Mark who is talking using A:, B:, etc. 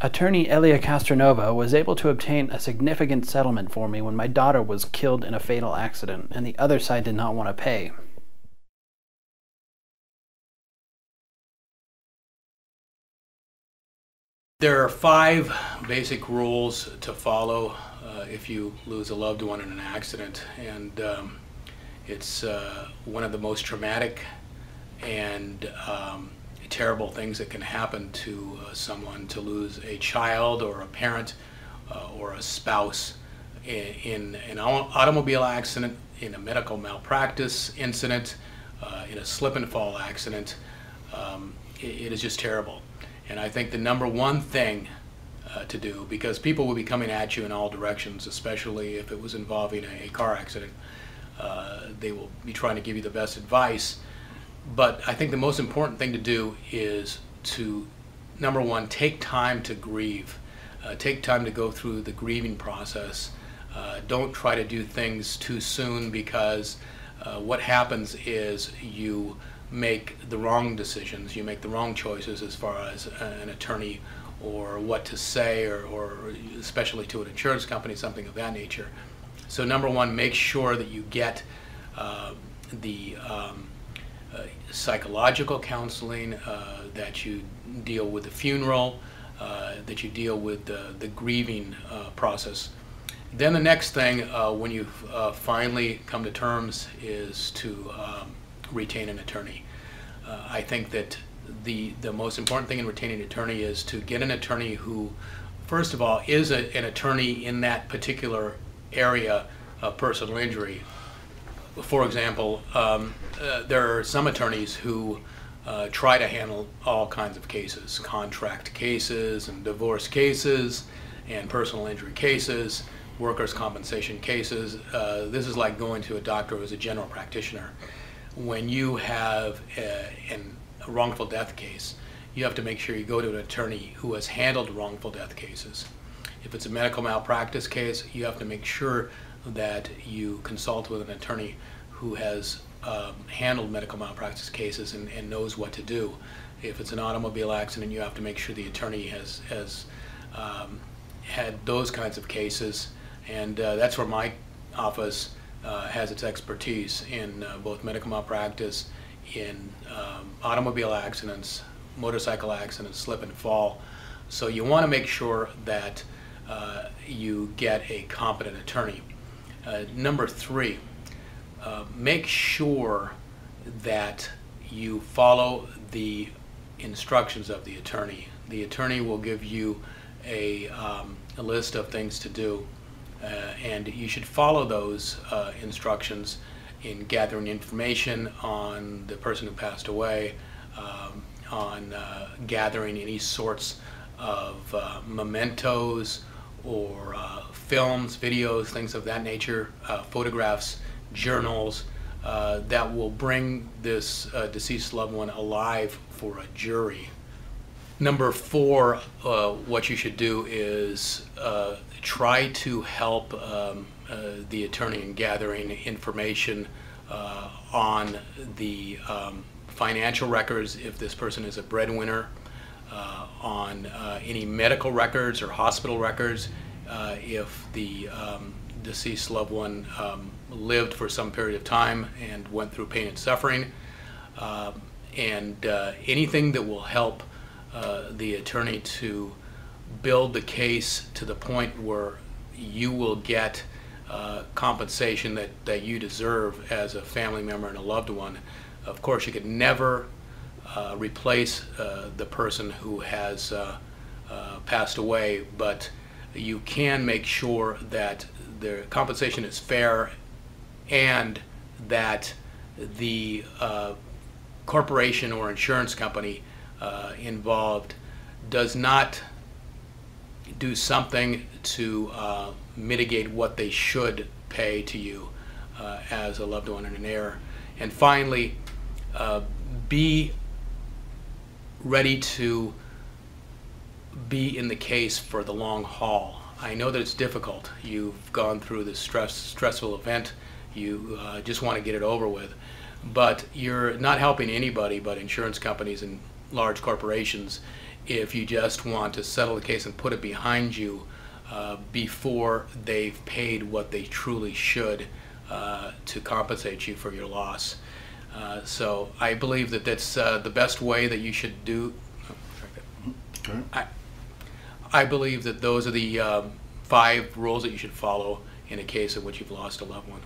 A: Attorney Elia Castronova was able to obtain a significant settlement for me when my daughter was killed in a fatal accident, and the other side did not want to pay.
B: There are 5 basic rules to follow if you lose a loved one in an accident, and it's one of the most traumatic and terrible things that can happen to someone, to lose a child or a parent or a spouse in an automobile accident, in a medical malpractice incident, in a slip and fall accident. It is just terrible. And I think the number one thing to do, because people will be coming at you in all directions, especially if it was involving a car accident, they will be trying to give you the best advice. But I think the most important thing to do is to, number one, take time to grieve. Take time to go through the grieving process. Don't try to do things too soon, because what happens is you make the wrong decisions, you make the wrong choices as far as an attorney or what to say, or especially to an insurance company, something of that nature. So number one, make sure that you get the psychological counseling, that you deal with the funeral, that you deal with the grieving process. Then the next thing, when you finally come to terms, is to retain an attorney. I think that the most important thing in retaining an attorney is to get an attorney who, first of all, is an attorney in that particular area of personal injury. For example, there are some attorneys who try to handle all kinds of cases, contract cases and divorce cases and personal injury cases, workers' compensation cases. This is like going to a doctor who's a general practitioner. When you have a wrongful death case, you have to make sure you go to an attorney who has handled wrongful death cases. If it's a medical malpractice case, you have to make sure that you consult with an attorney who has handled medical malpractice cases and knows what to do. If it's an automobile accident, you have to make sure the attorney has had those kinds of cases, and that's where my office has its expertise, in both medical malpractice, in automobile accidents, motorcycle accidents, slip and fall. So you want to make sure that you get a competent attorney. Number 3, make sure that you follow the instructions of the attorney. The attorney will give you a list of things to do, and you should follow those instructions in gathering information on the person who passed away, on gathering any sorts of mementos or films, videos, things of that nature, photographs, journals, that will bring this deceased loved one alive for a jury. Number 4, what you should do is try to help the attorney in gathering information on the financial records, if this person is a breadwinner, on any medical records or hospital records, if the deceased loved one lived for some period of time and went through pain and suffering, and anything that will help the attorney to build the case to the point where you will get compensation that you deserve as a family member and a loved one. Of course, you could never replace the person who has passed away, but you can make sure that the compensation is fair, and that the corporation or insurance company involved does not do something to mitigate what they should pay to you as a loved one and an heir. And finally, be ready to be in the case for the long haul. I know that it's difficult. You've gone through this stressful event. You just want to get it over with. But you're not helping anybody but insurance companies and large corporations if you just want to settle the case and put it behind you before they've paid what they truly should to compensate you for your loss. So I believe that that's the best way that you should do. I believe that those are the 5 rules that you should follow in a case in which you've lost a loved one.